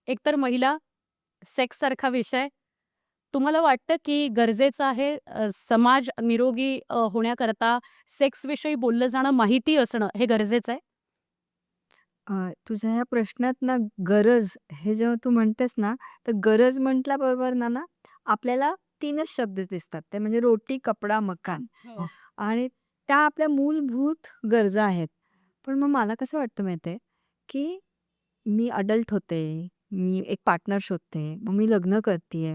एकतर महिला, सेक्ससारखा विषय तुम्हाला वाटतं की गरजेचं आहे समाज निरोगी होण्याकरता सेक्सविषयी बोललं जाणं, माहिती असणं हे गरजेचं आहे? तुझ्या ह्या प्रश्नात ना गरज हे जेव्हा तू म्हणतेस ना, तर गरज म्हटल्याबरोबर ना ना, आपल्याला 3च शब्द दिसतात. ते म्हणजे रोटी, कपडा, मकान. हो. आणि त्या आपल्या मूलभूत गरजा आहेत. पण मग मला कसं वाटतं माहिती आहे, की मी अडल्ट होते, मी एक पार्टनर शोधते, मग मी लग्न करतीये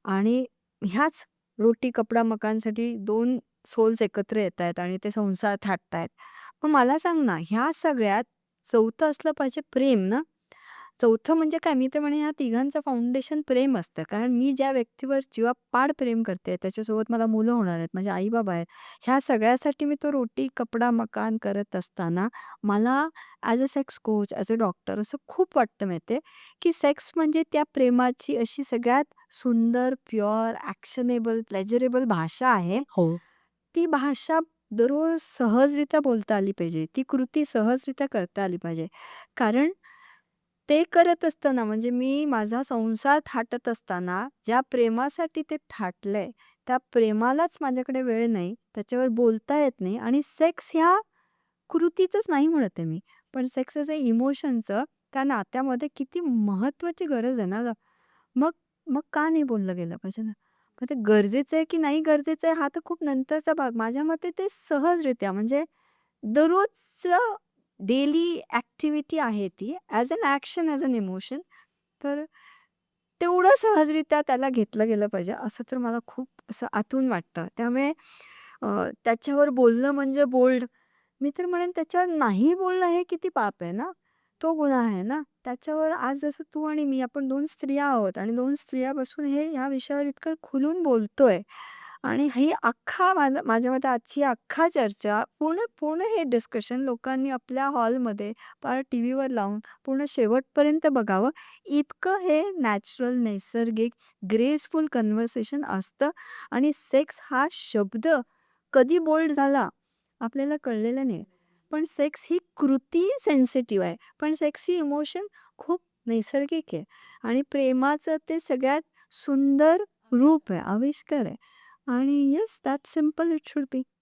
आणि ह्याच रोटी, कपडा, मकानसाठी 2 सोल्स एकत्र येतायत आणि ते संसार थाटतायत. मग मला सांग ना, ह्या सगळ्यात चौथं असलं पाहिजे प्रेम ना. चौथं म्हणजे काय, मी तर म्हणेन ह्या तिघांचं फाउंडेशन प्रेम असतं. कारण मी ज्या व्यक्तीवर जीवापाड प्रेम करते, त्याच्यासोबत मला मुलं होणार आहेत, माझे आई-बाबा आहेत. ह्या सगळ्यासाठी मी तो रोटी, कपडा, मकान करत असताना मला as a sex coach, as a doctor असं खूप वाटतं माहिती की सेक्स म्हणजे त्या प्रेमाची अशी सगळ्यात सुंदर, प्युअर, ॲक्शनेबल, प्लेजरेबल भाषा आहे. हो. ती भाषा दररोज सहजरित्या बोलता आली पाहिजे. ती कृती सहजरित्या करता आली पाहिजे. कारण ते करत असताना म्हणजे मी माझा संसार थाटत असताना ज्या प्रेमासाठी ते थाटलंय, त्या प्रेमालाच माझ्याकडे वेळ नाही, त्याच्यावर बोलता येत नाही आणि सेक्स ह्या कृतीचंच नाही म्हणत आहे मी. पण सेक्स ॲज अ इमोशनचं त्या नात्यामध्ये किती महत्त्वाची गरज आहे ना गं. मग मग का नाही बोललं गेलं पाहिजे ना? मग ते गरजेचं आहे की नाही गरजेचं आहे हा तर खूप नंतरचा भाग. माझ्या मते ते सहजरित्या म्हणजे दररोजचं डेली ॲक्टिव्हिटी आहे ती as an action, as an emotion. तर तेवढं सहजरित्या त्याला घेतलं गेलं पाहिजे, असं तर मला खूप असं आतून वाटतं. त्यामुळे त्याच्यावर बोलणं म्हणजे बोल्ड. मी तर म्हणेन त्याच्यावर नाही बोलणं हे किती पाप आहे ना. तो गुन्हा आहे ना. त्याच्यावर आज जसं तू आणि मी आपण 2 स्त्रिया आहोत आणि 2 स्त्रिया बसून ह्या विषयावर इतकं खुलून बोलतोय आणि ही अख्खा माझ्या मते आजची अख्खा चर्चा पूर्ण पूर्ण हे डिस्कशन लोकांनी आपल्या हॉलमध्ये पार टीव्हीवर लावून पूर्ण शेवटपर्यंत बघावं. इतकं हे नॅचरल, नैसर्गिक, ग्रेसफुल कन्व्हर्सेशन असतं आणि सेक्स हा शब्द कधी बोल्ड झाला आपल्याला कळलेलं नाही. पण सेक्स ही कृती सेन्सिटिव्ह आहे. पण सेक्स ही इमोशन खूप नैसर्गिक आहे आणि प्रेमाचं ते सगळ्यात सुंदर रूप आहे, आविष्कार आहे आणि yes that's simple it should be.